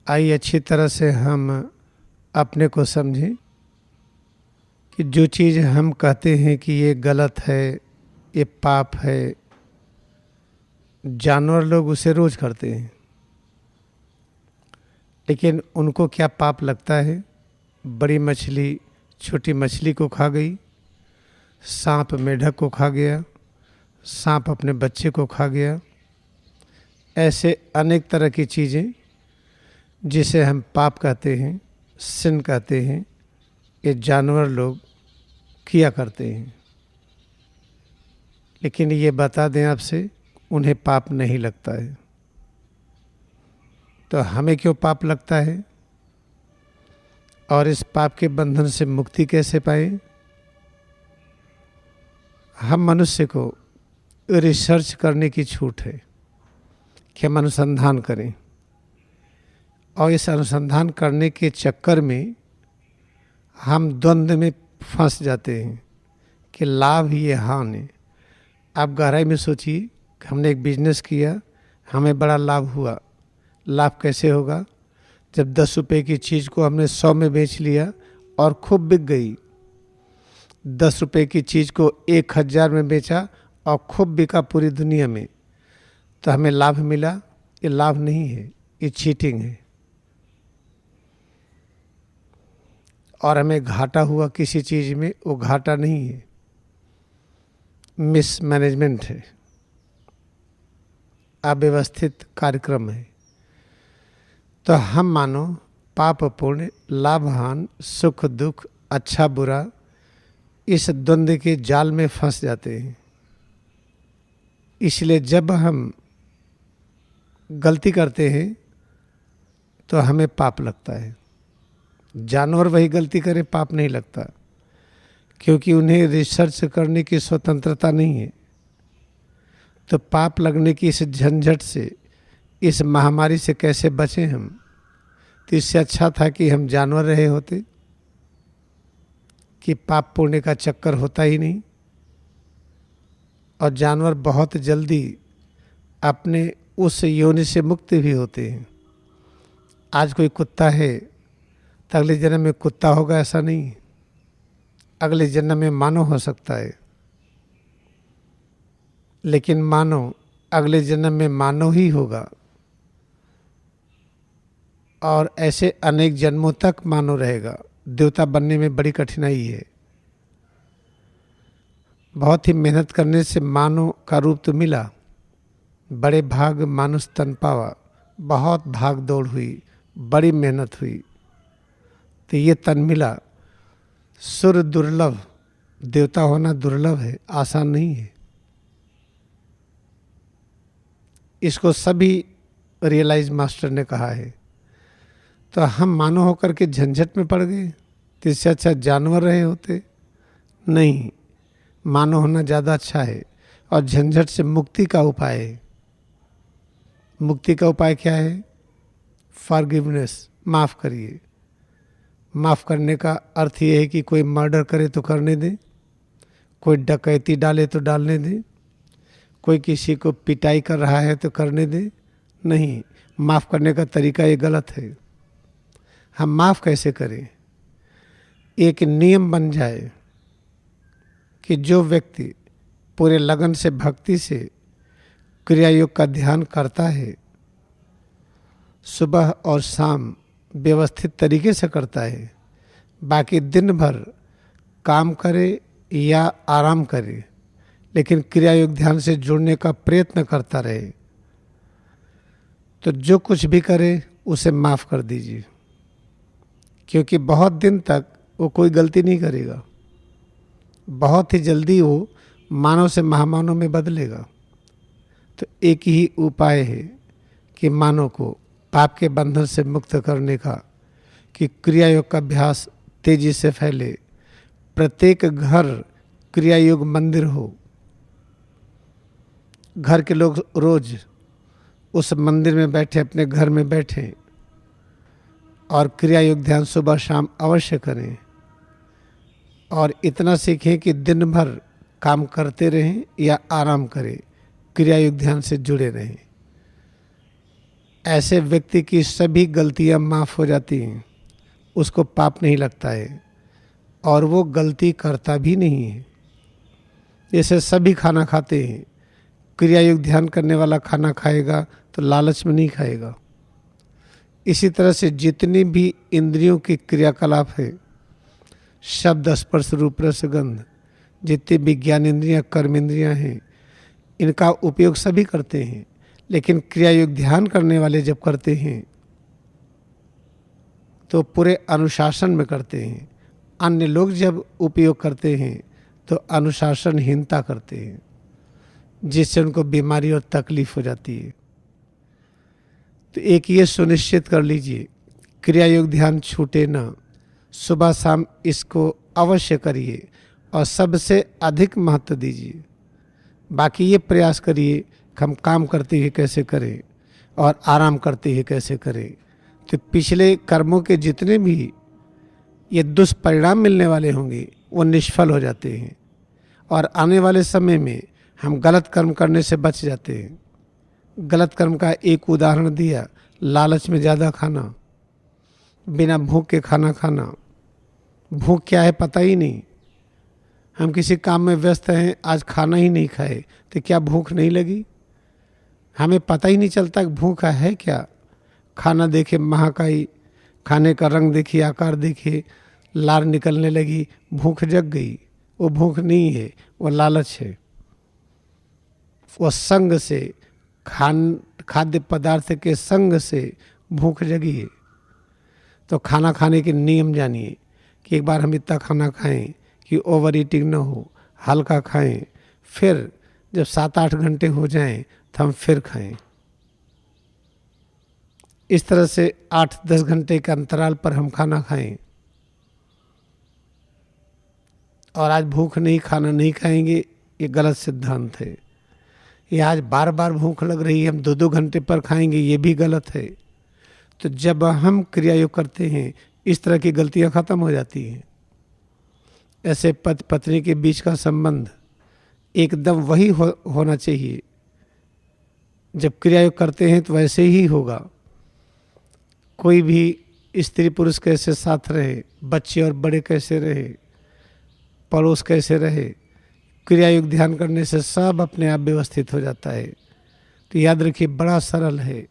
आइए अच्छी तरह से हम अपने को समझें कि जो चीज़ हम कहते हैं कि ये गलत है, ये पाप है, जानवर लोग उसे रोज करते हैं, लेकिन उनको क्या पाप लगता है? बड़ी मछली छोटी मछली को खा गई, सांप मेढक को खा गया, सांप अपने बच्चे को खा गया। ऐसे अनेक तरह की चीज़ें जिसे हम पाप कहते हैं, सिन कहते हैं, ये जानवर लोग किया करते हैं। लेकिन ये बता दें आपसे, उन्हें पाप नहीं लगता है। तो हमें क्यों पाप लगता है और इस पाप के बंधन से मुक्ति कैसे पाए? हम मनुष्य को रिसर्च करने की छूट है कि हम अनुसंधान करें, और इस अनुसंधान करने के चक्कर में हम द्वंद्व में फंस जाते हैं कि लाभ ये हानि। आप गहराई में सोचिए कि हमने एक बिजनेस किया, हमें बड़ा लाभ हुआ। लाभ कैसे होगा? जब 10 रुपये की चीज़ को हमने 100 में बेच लिया और खूब बिक गई। 10 रुपये की चीज़ को 1000 में बेचा और खूब बिका पूरी दुनिया में, तो हमें लाभ मिला? ये लाभ नहीं है, ये चीटिंग है। और हमें घाटा हुआ किसी चीज़ में, वो घाटा नहीं है, मिसमैनेजमेंट है, अव्यवस्थित कार्यक्रम है। तो हम मानो पाप पुण्य, लाभ हानि, सुख दुख, अच्छा बुरा, इस द्वंद्व के जाल में फंस जाते हैं। इसलिए जब हम गलती करते हैं तो हमें पाप लगता है। जानवर वही गलती करे, पाप नहीं लगता, क्योंकि उन्हें रिसर्च करने की स्वतंत्रता नहीं है। तो पाप लगने की इस झंझट से, इस महामारी से कैसे बचें हम? तो इससे अच्छा था कि हम जानवर रहे होते, कि पाप पुण्य का चक्कर होता ही नहीं, और जानवर बहुत जल्दी अपने उस योनि से मुक्त भी होते हैं। आज कोई कुत्ता है तो अगले जन्म में कुत्ता होगा ऐसा नहीं, अगले जन्म में मानव हो सकता है। लेकिन मानव अगले जन्म में मानव ही होगा, और ऐसे अनेक जन्मों तक मानव रहेगा। देवता बनने में बड़ी कठिनाई है। बहुत ही मेहनत करने से मानव का रूप तो मिला, बड़े भाग मानुष तन पावा, बहुत भाग दौड़ हुई, बड़ी मेहनत हुई, तो ये तन मिला। सुर दुर्लभ, देवता होना दुर्लभ है, आसान नहीं है। इसको सभी रियलाइज मास्टर ने कहा है। तो हम मानव होकर के झंझट में पड़ गए, तो इससे अच्छा जानवर रहे होते। नहीं, मानव होना ज़्यादा अच्छा है, और झंझट से मुक्ति का उपाय है। मुक्ति का उपाय क्या है? फॉरगिवनेस, माफ़ करिए। माफ़ करने का अर्थ ये है कि कोई मर्डर करे तो करने दे, कोई डकैती डाले तो डालने दे, कोई किसी को पिटाई कर रहा है तो करने दे। नहीं, माफ़ करने का तरीका ये गलत है। हम माफ़ कैसे करें? एक नियम बन जाए कि जो व्यक्ति पूरे लगन से, भक्ति से क्रिया योग का ध्यान करता है, सुबह और शाम व्यवस्थित तरीके से करता है, बाकी दिन भर काम करे या आराम करे, लेकिन क्रिया योग ध्यान से जुड़ने का प्रयत्न करता रहे, तो जो कुछ भी करे उसे माफ़ कर दीजिए। क्योंकि बहुत दिन तक वो कोई गलती नहीं करेगा, बहुत ही जल्दी वो मानव से महामानव में बदलेगा। तो एक ही उपाय है कि मानव को पाप के बंधन से मुक्त करने का, कि क्रिया योग का अभ्यास तेजी से फैले, प्रत्येक घर क्रिया योग मंदिर हो, घर के लोग रोज उस मंदिर में बैठे, अपने घर में बैठें और क्रिया योग ध्यान सुबह शाम अवश्य करें, और इतना सीखें कि दिन भर काम करते रहें या आराम करें, क्रिया योग ध्यान से जुड़े रहें। ऐसे व्यक्ति की सभी गलतियां माफ हो जाती हैं, उसको पाप नहीं लगता है और वो गलती करता भी नहीं है। जैसे सभी खाना खाते हैं, क्रिया योग ध्यान करने वाला खाना खाएगा तो लालच में नहीं खाएगा। इसी तरह से जितनी भी इंद्रियों की क्रियाकलाप है, शब्द स्पर्श रूप रस गंध, जितनी भी ज्ञान इंद्रियां कर्म इंद्रियां हैं, इनका उपयोग सभी करते हैं, लेकिन क्रिया योग ध्यान करने वाले जब करते हैं तो पूरे अनुशासन में करते हैं। अन्य लोग जब उपयोग करते हैं तो अनुशासनहीनता करते हैं, जिससे उनको बीमारी और तकलीफ हो जाती है। तो एक ये सुनिश्चित कर लीजिए, क्रिया योग ध्यान छूटे ना, सुबह शाम इसको अवश्य करिए और सबसे अधिक महत्व दीजिए। बाकी ये प्रयास करिए कि हम काम करते हुए कैसे करें और आराम करते हुए कैसे करें, तो पिछले कर्मों के जितने भी ये दुष्परिणाम मिलने वाले होंगे वो निष्फल हो जाते हैं और आने वाले समय में हम गलत कर्म करने से बच जाते हैं। गलत कर्म का एक उदाहरण दिया, लालच में ज़्यादा खाना, बिना भूख के खाना खाना। भूख क्या है पता ही नहीं, हम किसी काम में व्यस्त हैं, आज खाना ही नहीं खाए तो क्या भूख नहीं लगी? हमें पता ही नहीं चलता कि भूख है क्या। खाना देखे महाकाई, खाने का रंग देखिए, आकार देखिए, लार निकलने लगी, भूख जग गई। वो भूख नहीं है, वो लालच है। वो संग से, खाद्य पदार्थ के संग से भूख जगी है। तो खाना खाने के नियम जानिए कि एक बार हम इतना खाना खाएं कि ओवर ईटिंग ना हो, हल्का खाएं, फिर जब 7-8 घंटे हो जाएं तो हम फिर खाएं। इस तरह से 8-10 घंटे के अंतराल पर हम खाना खाएं। और आज भूख नहीं, खाना नहीं खाएंगे, ये गलत सिद्धांत है। ये आज बार बार भूख लग रही है, हम 2-2 घंटे पर खाएंगे, ये भी गलत है। तो जब हम क्रिया योग करते हैं, इस तरह की गलतियां खत्म हो जाती हैं। ऐसे पति पत्नी के बीच का संबंध एकदम वही होना चाहिए। जब क्रिया योग करते हैं तो वैसे ही होगा। कोई भी स्त्री पुरुष कैसे साथ रहे, बच्चे और बड़े कैसे रहे, पड़ोस कैसे रहे, क्रिया योग ध्यान करने से सब अपने आप व्यवस्थित हो जाता है। तो याद रखिए, बड़ा सरल है।